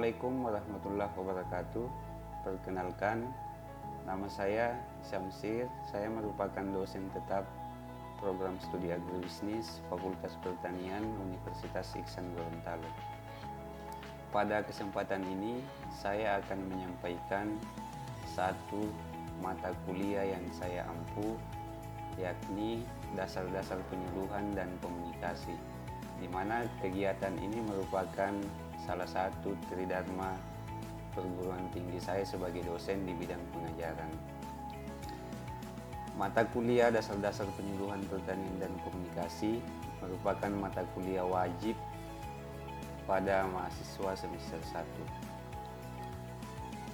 Assalamualaikum warahmatullahi wabarakatuh. Perkenalkan, nama saya Syamsir. Saya merupakan dosen tetap program studi agribisnis Fakultas Pertanian Universitas Iksan Gorontalo. Pada kesempatan ini, saya akan menyampaikan satu mata kuliah yang saya ampu, yakni dasar-dasar penyuluhan dan komunikasi, di mana kegiatan ini merupakan salah satu tridharma perguruan tinggi saya sebagai dosen di bidang pengajaran. Mata kuliah dasar-dasar penyuluhan pertanian dan komunikasi merupakan mata kuliah wajib pada mahasiswa semester 1.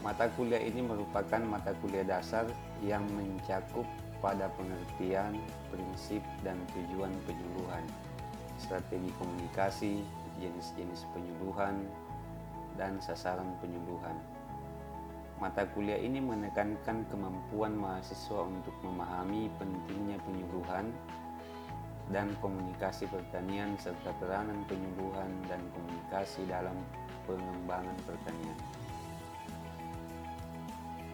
Mata kuliah ini merupakan mata kuliah dasar yang mencakup pada pengertian, prinsip, dan tujuan penyuluhan, strategi komunikasi, jenis-jenis penyuluhan, dan sasaran penyuluhan. Mata kuliah ini menekankan kemampuan mahasiswa untuk memahami pentingnya penyuluhan dan komunikasi pertanian serta peranan penyuluhan dan komunikasi dalam pengembangan pertanian.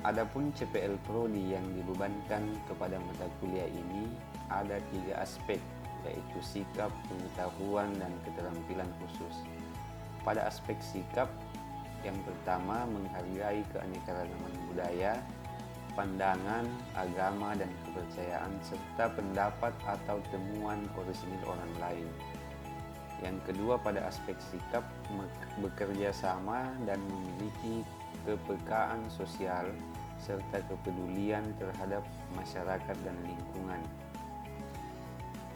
Adapun CPL Prodi yang dibebankan kepada mata kuliah ini ada 3 aspek, yaitu sikap, pengetahuan, dan keterampilan khusus. Pada aspek sikap, yang pertama menghargai keanekaragaman budaya, pandangan, agama, dan kepercayaan, serta pendapat atau temuan orisinil orang lain. Yang kedua, pada aspek sikap, bekerja sama dan memiliki kepekaan sosial serta kepedulian terhadap masyarakat dan lingkungan.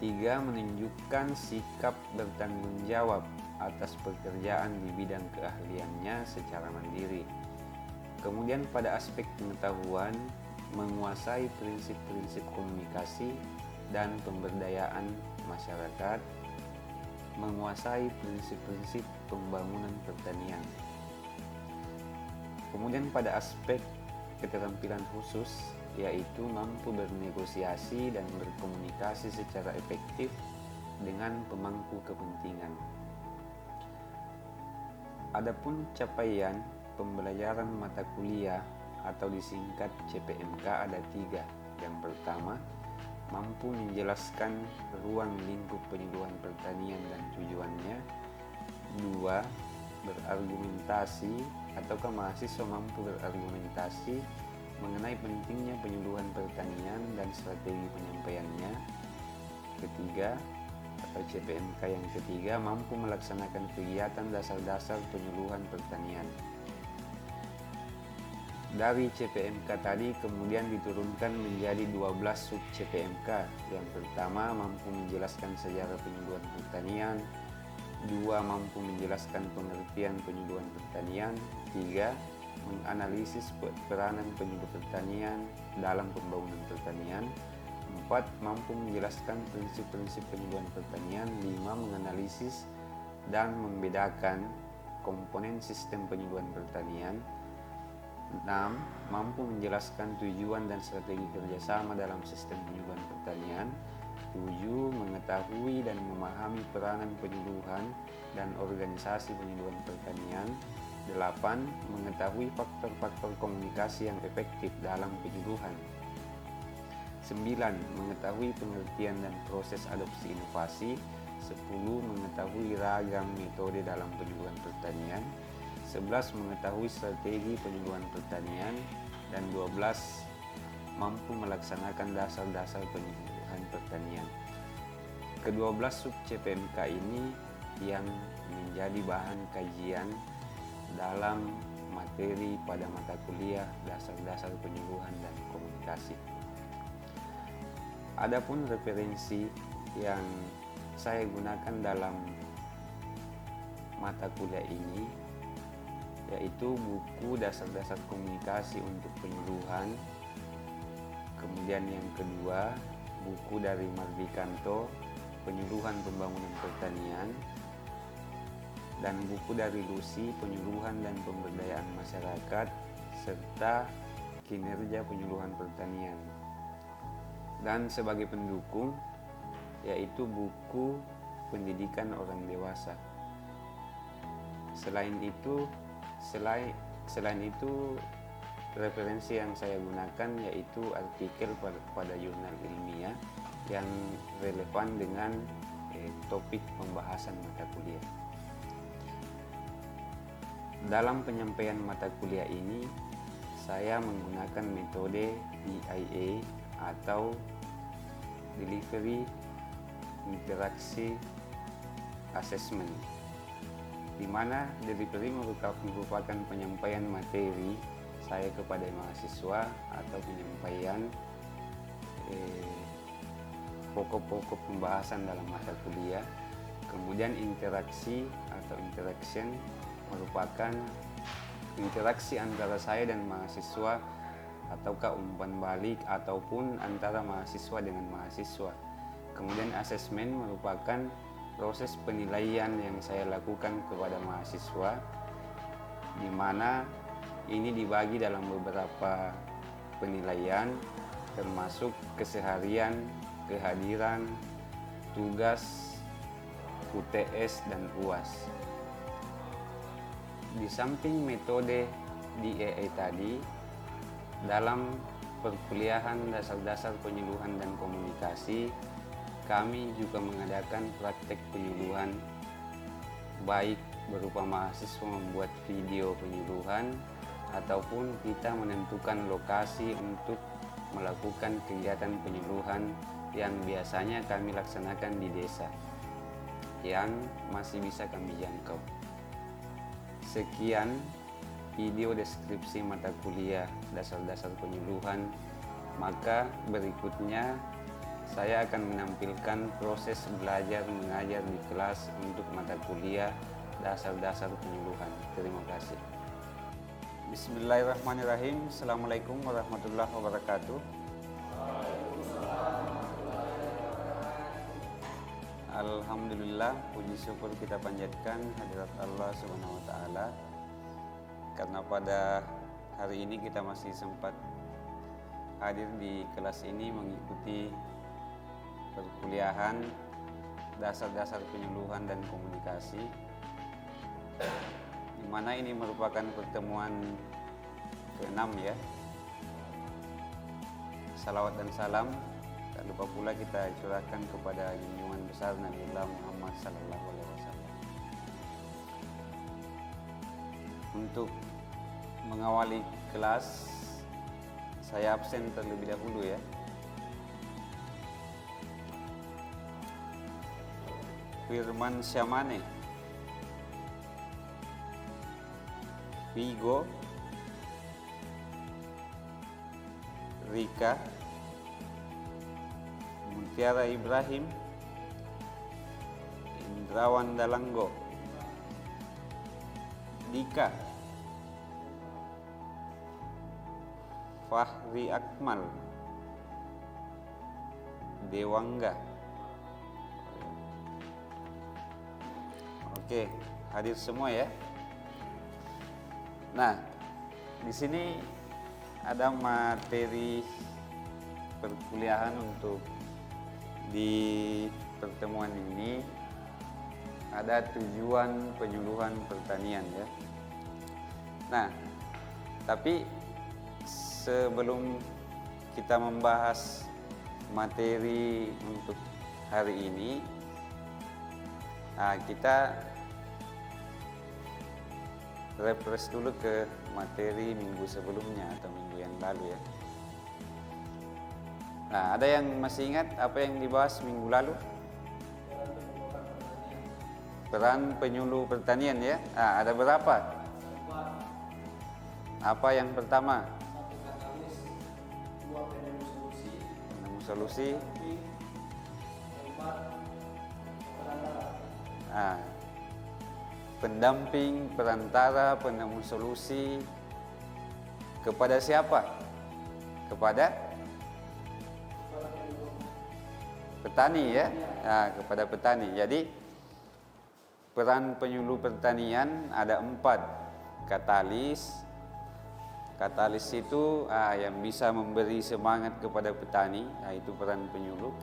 3. Menunjukkan sikap bertanggung jawab atas pekerjaan di bidang keahliannya secara mandiri. Kemudian pada aspek pengetahuan, menguasai prinsip-prinsip komunikasi dan pemberdayaan masyarakat, menguasai prinsip-prinsip pembangunan pertanian. Kemudian pada aspek keterampilan khusus, yaitu mampu bernegosiasi dan berkomunikasi secara efektif dengan pemangku kepentingan. Adapun capaian pembelajaran mata kuliah atau disingkat CPMK ada 3. Yang pertama, mampu menjelaskan ruang lingkup penyuluhan pertanian dan tujuannya. 2. Berargumentasi ataukah mahasiswa mampu berargumentasi mengenai pentingnya penyuluhan pertanian dan strategi penyampaiannya. Ketiga, atau CPMK yang ketiga, mampu melaksanakan kegiatan dasar-dasar penyuluhan pertanian. Dari CPMK tadi kemudian diturunkan menjadi 12 sub CPMK. Yang pertama, mampu menjelaskan sejarah penyuluhan pertanian. 2. Mampu menjelaskan pengertian penyuluhan pertanian. 3. Menganalisis peranan penyuluh pertanian dalam pembangunan pertanian. 4. Mampu menjelaskan prinsip-prinsip penyuluhan pertanian. 5. Menganalisis dan membedakan komponen sistem penyuluhan pertanian. 6. Mampu menjelaskan tujuan dan strategi kerjasama dalam sistem penyuluhan pertanian. 7. Mengetahui dan memahami peranan penyuluhan dan organisasi penyuluhan pertanian. 8. Mengetahui faktor-faktor komunikasi yang efektif dalam penyuluhan. 9. Mengetahui pengertian dan proses adopsi inovasi. 10. Mengetahui ragam metode dalam penyuluhan pertanian. 11. Mengetahui strategi penyuluhan pertanian. Dan 12. Mampu melaksanakan dasar-dasar penyuluhan pertanian. Ke-12 sub CPMK ini yang menjadi bahan kajian dalam materi pada mata kuliah dasar-dasar penyuluhan dan komunikasi. Adapun referensi yang saya gunakan dalam mata kuliah ini yaitu buku dasar-dasar komunikasi untuk penyuluhan. Kemudian yang kedua, buku dari Mardikanto, Penyuluhan Pembangunan Pertanian, dan buku dari Lucy, Penyuluhan dan Pemberdayaan Masyarakat, serta Kinerja Penyuluhan Pertanian. Dan sebagai pendukung, yaitu buku Pendidikan Orang Dewasa. Selain itu, Selain itu, referensi yang saya gunakan yaitu artikel pada jurnal ilmiah yang relevan dengan topik pembahasan mata kuliah. Dalam penyampaian mata kuliah ini, saya menggunakan metode DIA atau Delivery Interaksi Assessment, di mana delivery merupakan penyampaian materi saya kepada mahasiswa atau penyampaian pokok-pokok pembahasan dalam mata kuliah. Kemudian interaksi atau interaction merupakan interaksi antara saya dan mahasiswa ataukah umpan balik ataupun antara mahasiswa dengan mahasiswa. Kemudian assessment merupakan proses penilaian yang saya lakukan kepada mahasiswa, di mana ini dibagi dalam beberapa penilaian, termasuk keseharian, kehadiran, tugas, UTS, dan UAS. Di samping metode DIA tadi, dalam perkuliahan dasar-dasar penyuluhan dan komunikasi, kami juga mengadakan praktek penyuluhan, baik berupa mahasiswa membuat video penyuluhan ataupun kita menentukan lokasi untuk melakukan kegiatan penyuluhan yang biasanya kami laksanakan di desa yang masih bisa kami jangkau. Sekian video deskripsi mata kuliah dasar-dasar penyuluhan. Maka berikutnya saya akan menampilkan proses belajar mengajar di kelas untuk mata kuliah dasar-dasar penyuluhan. Terima kasih. Bismillahirrahmanirrahim. Assalamualaikum warahmatullahi wabarakatuh. Alhamdulillah, puji syukur kita panjatkan hadirat Allah Subhanahu wa taala karena pada hari ini kita masih sempat hadir di kelas ini mengikuti perkuliahan dasar-dasar penyuluhan dan komunikasi, di mana ini merupakan pertemuan ke-6 ya. Salawat dan salam tak lupa pula kita curahkan kepada junjungan besar Nabiullah Muhammad sallallahu alaihi wasallam. Untuk mengawali kelas, saya absen terlebih dahulu ya. Firman Syamane, Vigo, Rika, Mutiara Ibrahim, Indrawan Dalanggo, Dika, Fahri Akmal, Dewangga. Oke, hadir semua ya. Nah, di sini ada materi perkuliahan untuk di pertemuan ini. Ada tujuan penyuluhan pertanian ya. Nah, tapi sebelum kita membahas materi untuk hari ini, kita refresh dulu ke materi minggu sebelumnya atau minggu yang lalu ya. Nah, ada yang masih ingat apa yang dibahas minggu lalu? Peran penyuluh pertanian ya. Nah, ada berapa? Apa yang pertama? Penemu solusi. Nah, pendamping, perantara, penemu solusi kepada siapa? Kepada petani ya. Nah, kepada petani. Jadi peran penyuluh pertanian ada 4. Katalis. Katalis itu yang bisa memberi semangat kepada petani, itu peran penyuluh.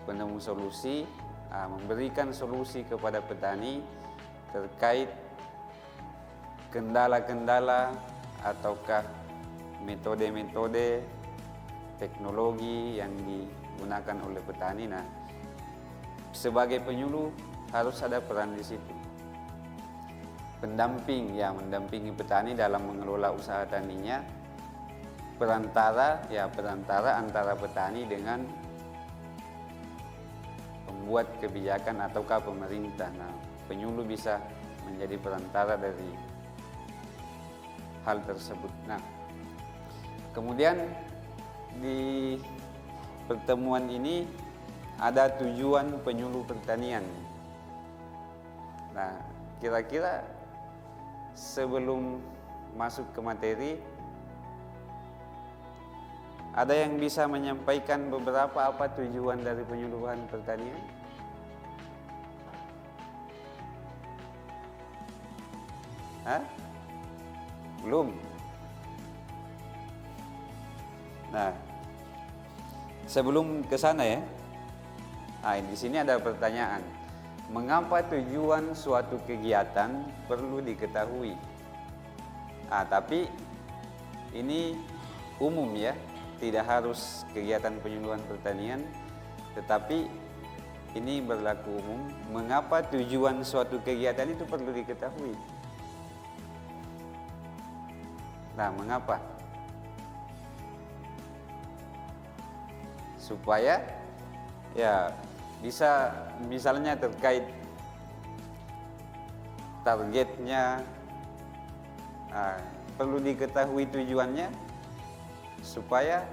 Penemu solusi, memberikan solusi kepada petani terkait kendala-kendala ataukah metode-metode teknologi yang digunakan oleh petani. Nah, sebagai penyuluh harus ada peran di situ. Pendamping, ya, mendampingi petani dalam mengelola usaha taninya. Perantara antara petani dengan pembuat kebijakan ataukah pemerintah. Nah, penyuluh bisa menjadi perantara dari hal tersebut. Nah, kemudian di pertemuan ini ada tujuan penyuluh pertanian. Nah, kira-kira sebelum masuk ke materi, ada yang bisa menyampaikan beberapa apa tujuan dari penyuluhan pertanian? Hah? Belum. Nah, sebelum ke sana ya. Nah, di sini ada pertanyaan. Mengapa tujuan suatu kegiatan perlu diketahui? Tapi ini umum ya, tidak harus kegiatan penyuluhan pertanian, tetapi ini berlaku umum. Mengapa tujuan suatu kegiatan itu perlu diketahui? Nah, mengapa? Supaya ya bisa misalnya terkait targetnya, perlu diketahui tujuannya supaya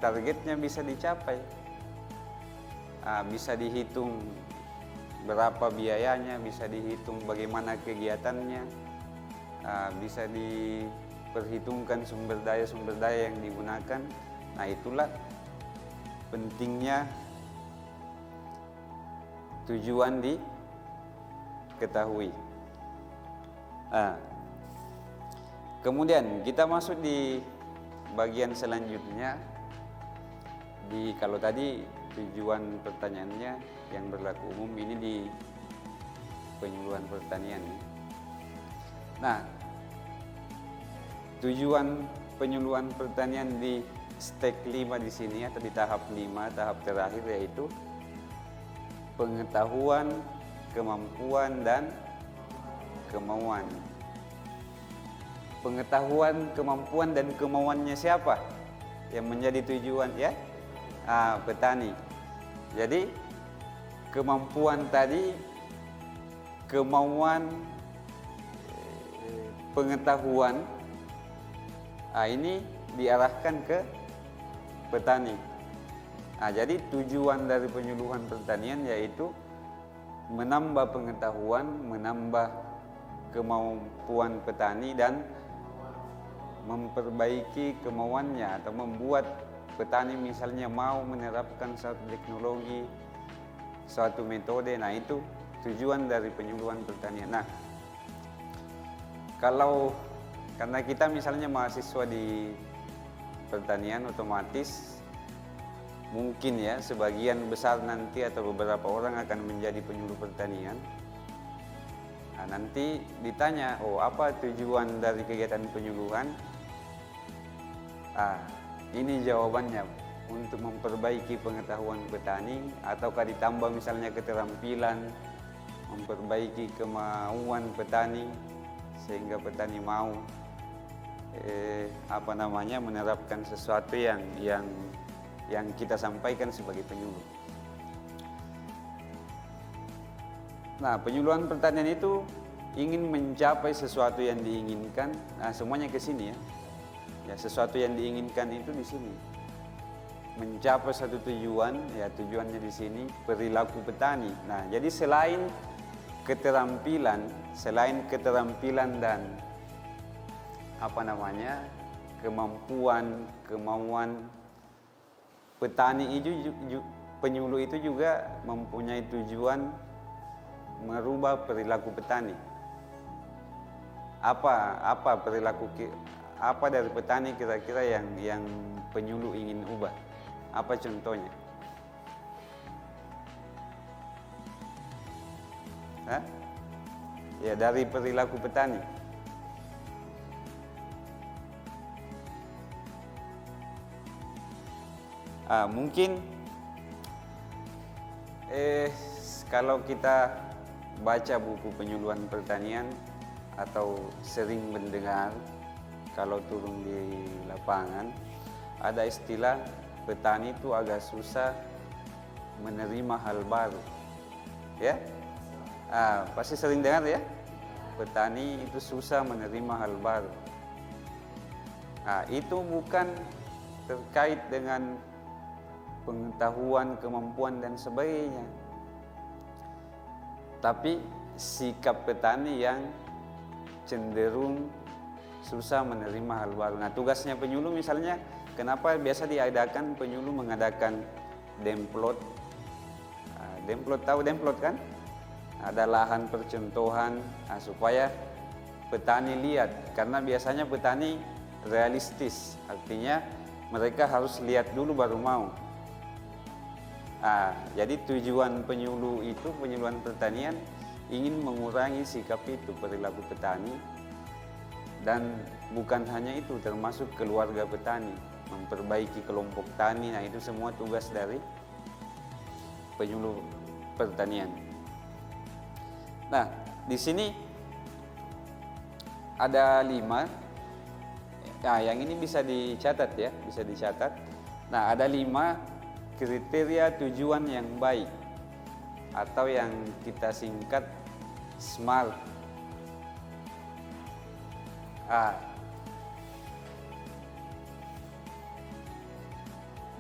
targetnya bisa dicapai. Bisa dihitung berapa biayanya, bisa dihitung bagaimana kegiatannya, bisa diperhitungkan sumber daya yang digunakan. Nah, itulah pentingnya tujuan diketahui. Kemudian kita masuk di bagian selanjutnya. Kalau tadi tujuan pertanyaannya yang berlaku umum, ini di penyuluhan pertanian. Nah, tujuan penyuluhan pertanian di step 5 di sini atau di tahap 5, tahap terakhir, yaitu pengetahuan, kemampuan, dan kemauan. Pengetahuan, kemampuan, dan kemauannya siapa yang menjadi tujuan ya? Petani. Jadi kemampuan tadi, kemauan, pengetahuan, ini diarahkan ke petani. Jadi tujuan dari penyuluhan pertanian yaitu menambah pengetahuan, menambah kemampuan petani, dan memperbaiki kemauannya atau membuat petani misalnya mau menerapkan suatu teknologi, suatu metode. Nah, itu tujuan dari penyuluhan pertanian. Nah, karena kita misalnya mahasiswa di pertanian, otomatis mungkin ya sebagian besar nanti atau beberapa orang akan menjadi penyuluh pertanian. Nanti ditanya, apa tujuan dari kegiatan penyuluhan? Ini jawabannya, untuk memperbaiki pengetahuan petani, ataukah ditambah misalnya keterampilan, memperbaiki kemauan petani sehingga petani mau menerapkan sesuatu yang kita sampaikan sebagai penyuluh. Nah, penyuluhan pertanian itu ingin mencapai sesuatu yang diinginkan. Nah, semuanya ke sini ya. Ya, sesuatu yang diinginkan itu di sini. Mencapai satu tujuan, ya tujuannya di sini perilaku petani. Nah, jadi selain keterampilan dan kemauan petani itu, penyuluh itu juga mempunyai tujuan merubah perilaku petani. Apa dari petani kira-kira yang penyuluh ingin ubah? Apa contohnya? Ya, dari perilaku petani. Mungkin kalau kita baca buku penyuluhan pertanian atau sering mendengar kalau turun di lapangan, ada istilah petani itu agak susah menerima hal baru, ya. Pasti sering dengar ya, petani itu susah menerima hal baru. Itu bukan terkait dengan pengetahuan, kemampuan dan sebagainya, tapi sikap petani yang cenderung susah menerima hal baru. Nah, tugasnya penyuluh misalnya, kenapa biasa diadakan penyuluh mengadakan demplot? Demplot, tahu demplot kan? Ada lahan percontohan, supaya petani lihat, karena biasanya petani realistis, artinya mereka harus lihat dulu baru mau. Jadi tujuan penyuluh itu, penyuluhan pertanian, ingin mengurangi sikap itu, perilaku petani, dan bukan hanya itu, termasuk keluarga petani, memperbaiki kelompok tani. Nah, itu semua tugas dari penyuluh pertanian. Nah, di sini ada 5. Yang ini bisa dicatat ya, bisa dicatat. Nah, ada 5 kriteria tujuan yang baik, atau yang kita singkat SMART.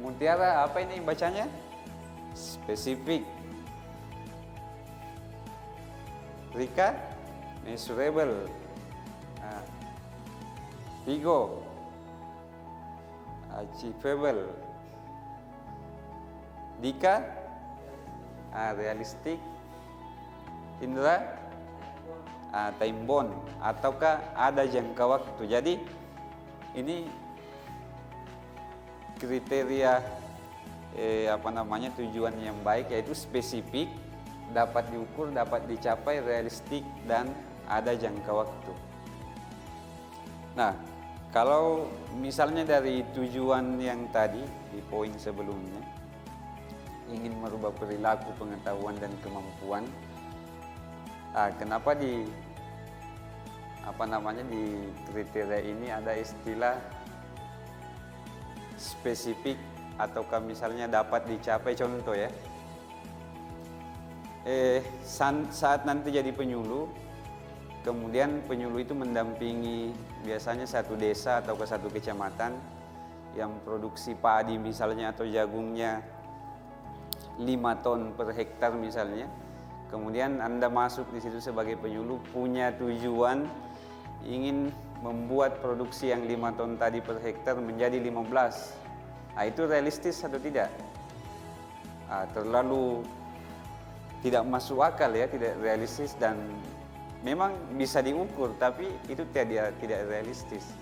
Mutiara, apa ini bacanya? Spesifik. Rika, measurable. Vigo, achievable. Dika, realistik. Indra, time bound, ataukah ada jangka waktu. Jadi ini kriteria tujuan yang baik, yaitu spesifik, dapat diukur, dapat dicapai, realistik, dan ada jangka waktu. Nah, kalau misalnya dari tujuan yang tadi di poin sebelumnya, ingin merubah perilaku, pengetahuan, dan kemampuan, kenapa di kriteria ini ada istilah spesifik, ataukah misalnya dapat dicapai? Contoh ya, saat nanti jadi penyuluh, kemudian penyuluh itu mendampingi biasanya satu desa atau ke satu kecamatan yang produksi padi misalnya atau jagungnya 5 ton per hektar misalnya. Kemudian Anda masuk di situ sebagai penyuluh, punya tujuan ingin membuat produksi yang 5 ton tadi per hektar menjadi 15. Itu realistis atau tidak? Terlalu tidak masuk akal ya, tidak realistis, dan memang bisa diukur tapi itu tidak realistis.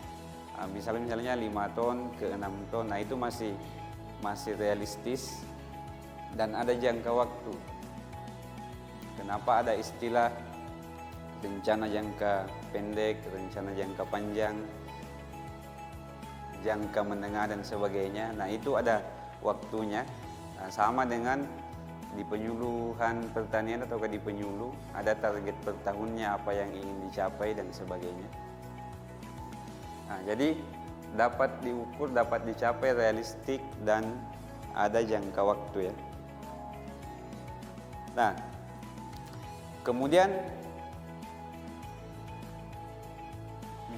Misalnya 5 ton ke 6 ton, nah itu masih realistis dan ada jangka waktu. Kenapa ada istilah rencana jangka pendek, rencana jangka panjang, jangka menengah dan sebagainya. Nah, itu ada waktunya. Sama dengan di penyuluhan pertanian atau di penyuluh, ada target per tahunnya apa yang ingin dicapai dan sebagainya. Jadi dapat diukur, dapat dicapai, realistik, dan ada jangka waktu ya. Nah, kemudian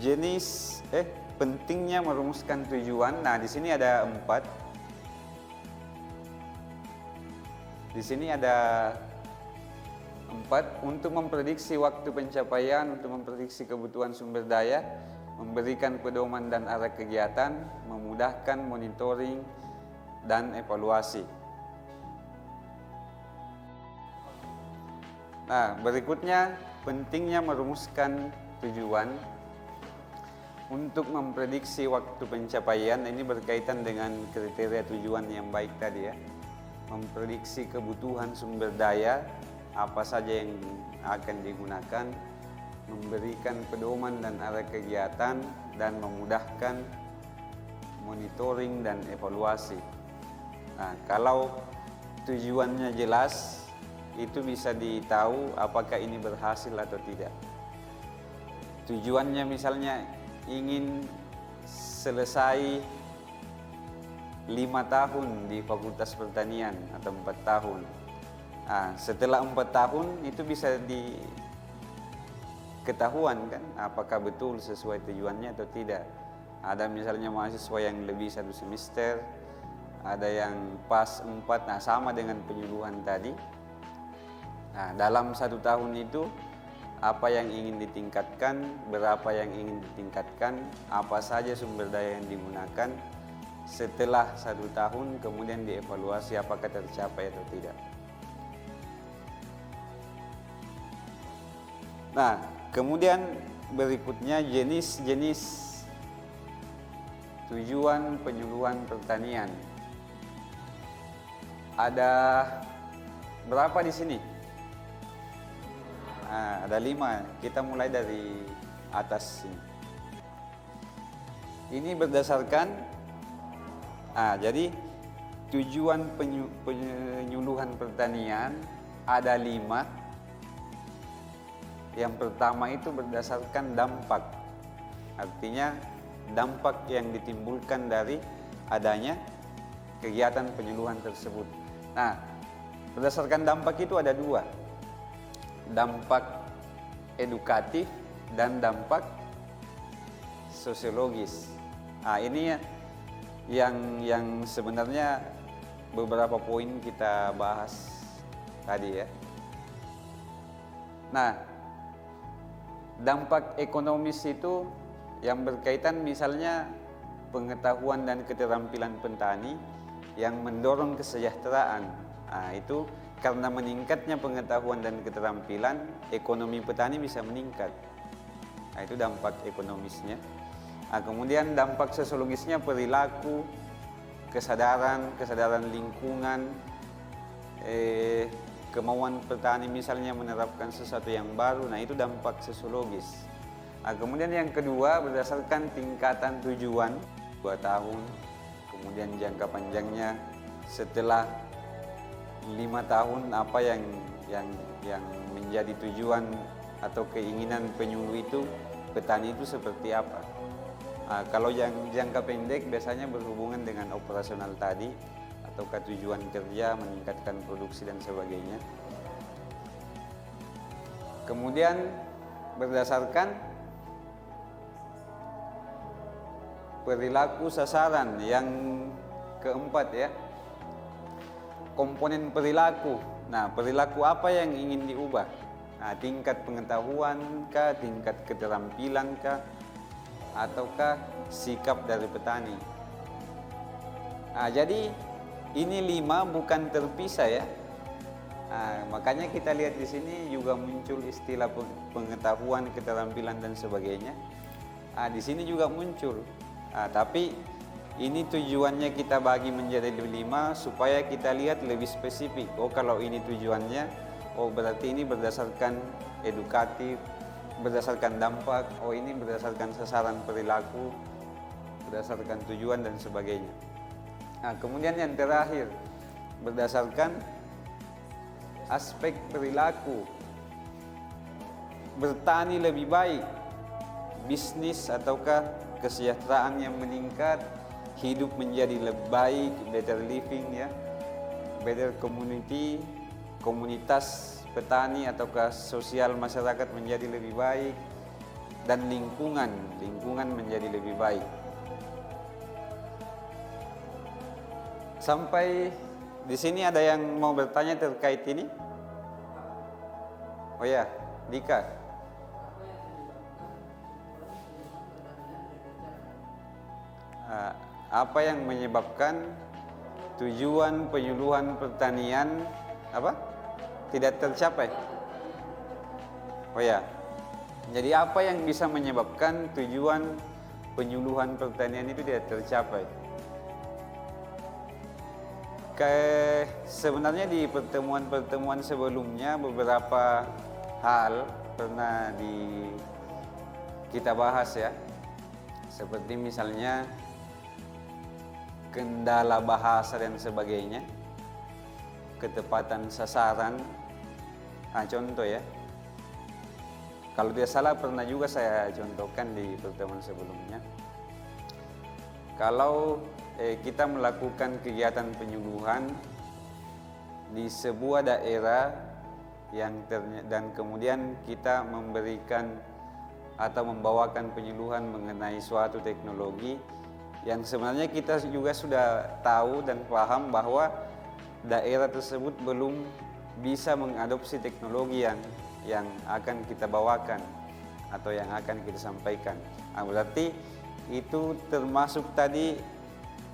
jenis pentingnya merumuskan tujuan. Nah, di sini ada 4. Di sini ada 4 untuk memprediksi waktu pencapaian, untuk memprediksi kebutuhan sumber daya, memberikan pedoman dan arah kegiatan, memudahkan monitoring dan evaluasi. Nah, berikutnya pentingnya merumuskan tujuan untuk memprediksi waktu pencapaian. Ini berkaitan dengan kriteria tujuan yang baik tadi ya. Memprediksi kebutuhan sumber daya, apa saja yang akan digunakan, memberikan pedoman dan arah kegiatan, dan memudahkan monitoring dan evaluasi. Nah, kalau tujuannya jelas, itu bisa ditahu apakah ini berhasil atau tidak. Tujuannya misalnya ingin selesai 5 tahun di Fakultas Pertanian atau 4 tahun. Nah, setelah 4 tahun itu bisa diketahuan kan apakah betul sesuai tujuannya atau tidak. Ada misalnya mahasiswa yang lebih 1 semester, ada yang pas 4, nah sama dengan penyuluhan tadi. Nah, dalam 1 tahun itu apa yang ingin ditingkatkan, berapa yang ingin ditingkatkan, apa saja sumber daya yang digunakan. Setelah 1 tahun kemudian dievaluasi apakah tercapai atau tidak. Nah, kemudian berikutnya jenis-jenis tujuan penyuluhan pertanian. Ada berapa di sini? Nah, ada 5. Kita mulai dari atas sini. Ini berdasarkan, jadi tujuan penyuluhan pertanian ada 5. Yang pertama itu berdasarkan dampak. Artinya dampak yang ditimbulkan dari adanya kegiatan penyuluhan tersebut. Nah, berdasarkan dampak itu ada 2. Dampak edukatif dan dampak sosiologis. Nah, ini yang sebenarnya beberapa poin kita bahas tadi ya. Nah, dampak ekonomis itu yang berkaitan misalnya pengetahuan dan keterampilan petani yang mendorong kesejahteraan. Nah, itu karena meningkatnya pengetahuan dan keterampilan, ekonomi petani bisa meningkat. Nah, itu dampak ekonomisnya. Nah, kemudian dampak sosiologisnya perilaku, kesadaran lingkungan, kemauan petani misalnya menerapkan sesuatu yang baru. Nah, itu dampak sosiologis. Nah, kemudian yang kedua berdasarkan tingkatan tujuan 2 tahun, kemudian jangka panjangnya setelah 5 tahun apa yang menjadi tujuan atau keinginan penyuluh itu, petani itu seperti apa. Nah, kalau yang jangka pendek biasanya berhubungan dengan operasional tadi ataukah tujuan kerja, meningkatkan produksi dan sebagainya. Kemudian berdasarkan perilaku sasaran yang keempat ya, komponen perilaku. Nah, perilaku apa yang ingin diubah? Nah, tingkat pengetahuan kah, tingkat keterampilan kah, ataukah sikap dari petani. Nah, jadi ini 5 bukan terpisah ya. Nah, makanya kita lihat di sini juga muncul istilah pengetahuan, keterampilan dan sebagainya. Nah, di sini juga muncul. Nah, tapi ini tujuannya kita bagi menjadi 5 supaya kita lihat lebih spesifik. Oh, kalau ini tujuannya, oh berarti ini berdasarkan edukatif, berdasarkan dampak, oh ini berdasarkan sasaran perilaku, berdasarkan tujuan dan sebagainya. Nah, kemudian yang terakhir berdasarkan aspek perilaku. Bertani lebih baik, bisnis ataukah kesejahteraan yang meningkat, hidup menjadi lebih baik, better living ya, better community, komunitas petani ataukah sosial masyarakat menjadi lebih baik, dan lingkungan menjadi lebih baik. Sampai di sini ada yang mau bertanya terkait ini? Oh ya, Dika. Apa yang menyebabkan tujuan penyuluhan pertanian tidak tercapai? Oh ya, jadi apa yang bisa menyebabkan tujuan penyuluhan pertanian itu tidak tercapai? Sebenarnya di pertemuan-pertemuan sebelumnya beberapa hal pernah kita bahas ya, seperti misalnya kendala bahasa dan sebagainya, ketepatan sasaran. Contoh ya, kalau tidak salah pernah juga saya contohkan di pertemuan sebelumnya. Kalau kita melakukan kegiatan penyuluhan di sebuah daerah dan kemudian kita memberikan atau membawakan penyuluhan mengenai suatu teknologi yang sebenarnya kita juga sudah tahu dan paham bahwa daerah tersebut belum bisa mengadopsi teknologi yang akan kita bawakan atau yang akan kita sampaikan. Berarti itu termasuk tadi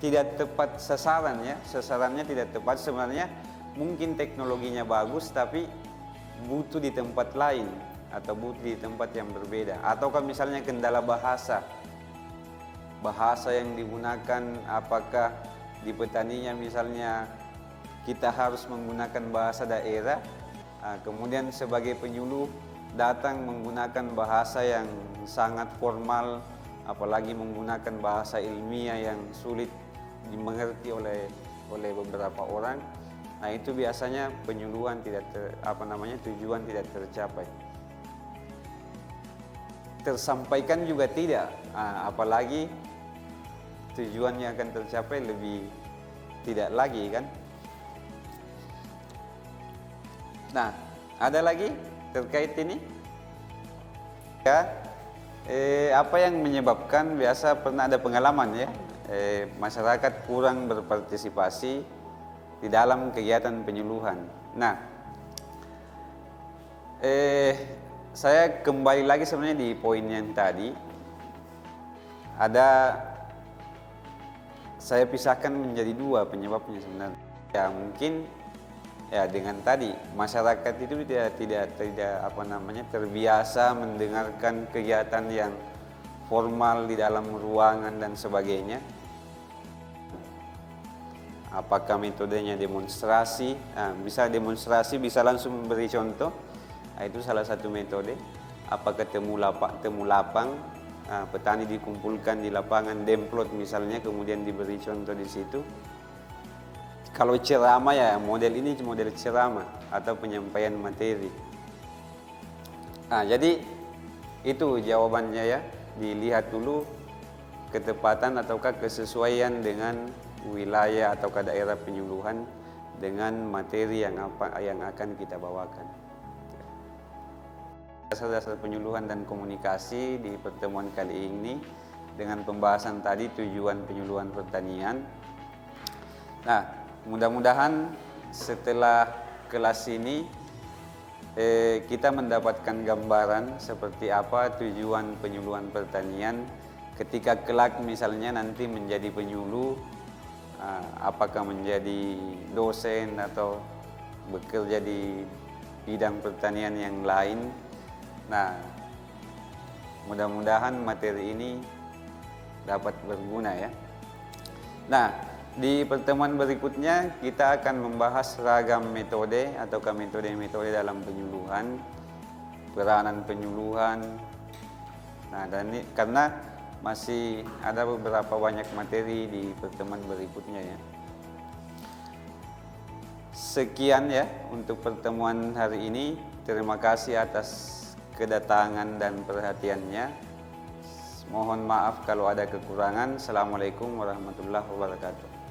tidak tepat sasaran ya, sasarannya tidak tepat. Sebenarnya mungkin teknologinya bagus tapi butuh di tempat lain atau butuh di tempat yang berbeda. Ataukah misalnya kendala bahasa yang digunakan, apakah di petaninya misalnya kita harus menggunakan bahasa daerah, kemudian sebagai penyuluh datang menggunakan bahasa yang sangat formal, apalagi menggunakan bahasa ilmiah yang sulit dimengerti oleh beberapa orang. Nah, itu biasanya penyuluhan tujuan tidak tercapai. Tersampaikan juga tidak, apalagi tujuannya akan tercapai lebih tidak lagi kan. Nah, ada lagi terkait ini ya. Apa yang menyebabkan, biasa pernah ada pengalaman ya, masyarakat kurang berpartisipasi di dalam kegiatan penyuluhan. Nah, saya kembali lagi sebenarnya di poin yang tadi. Saya pisahkan menjadi dua penyebabnya sebenarnya. Ya mungkin ya dengan tadi masyarakat itu tidak terbiasa mendengarkan kegiatan yang formal di dalam ruangan dan sebagainya. Apakah metodenya demonstrasi? Bisa demonstrasi, bisa langsung memberi contoh. Itu salah satu metode. Apakah temu lapang? Petani dikumpulkan di lapangan, demplot misalnya, kemudian diberi contoh di situ. Kalau ceramah ya model ini model ceramah atau penyampaian materi. Jadi itu jawabannya ya. Dilihat dulu ketepatan ataukah kesesuaian dengan wilayah ataukah daerah penyuluhan dengan materi yang akan kita bawakan. Dasar-dasar penyuluhan dan komunikasi di pertemuan kali ini dengan pembahasan tadi tujuan penyuluhan pertanian. Nah, mudah-mudahan setelah kelas ini kita mendapatkan gambaran seperti apa tujuan penyuluhan pertanian ketika kelak misalnya nanti menjadi penyuluh, apakah menjadi dosen atau bekerja di bidang pertanian yang lain. Nah, mudah-mudahan materi ini dapat berguna ya. Nah, di pertemuan berikutnya kita akan membahas ragam metode ataukah metode-metode dalam penyuluhan, peranan penyuluhan. Nah, dan ini karena masih ada beberapa banyak materi di pertemuan berikutnya ya. Sekian ya untuk pertemuan hari ini. Terima kasih atas kedatangan dan perhatiannya. Mohon maaf kalau ada kekurangan. Assalamualaikum warahmatullahi wabarakatuh.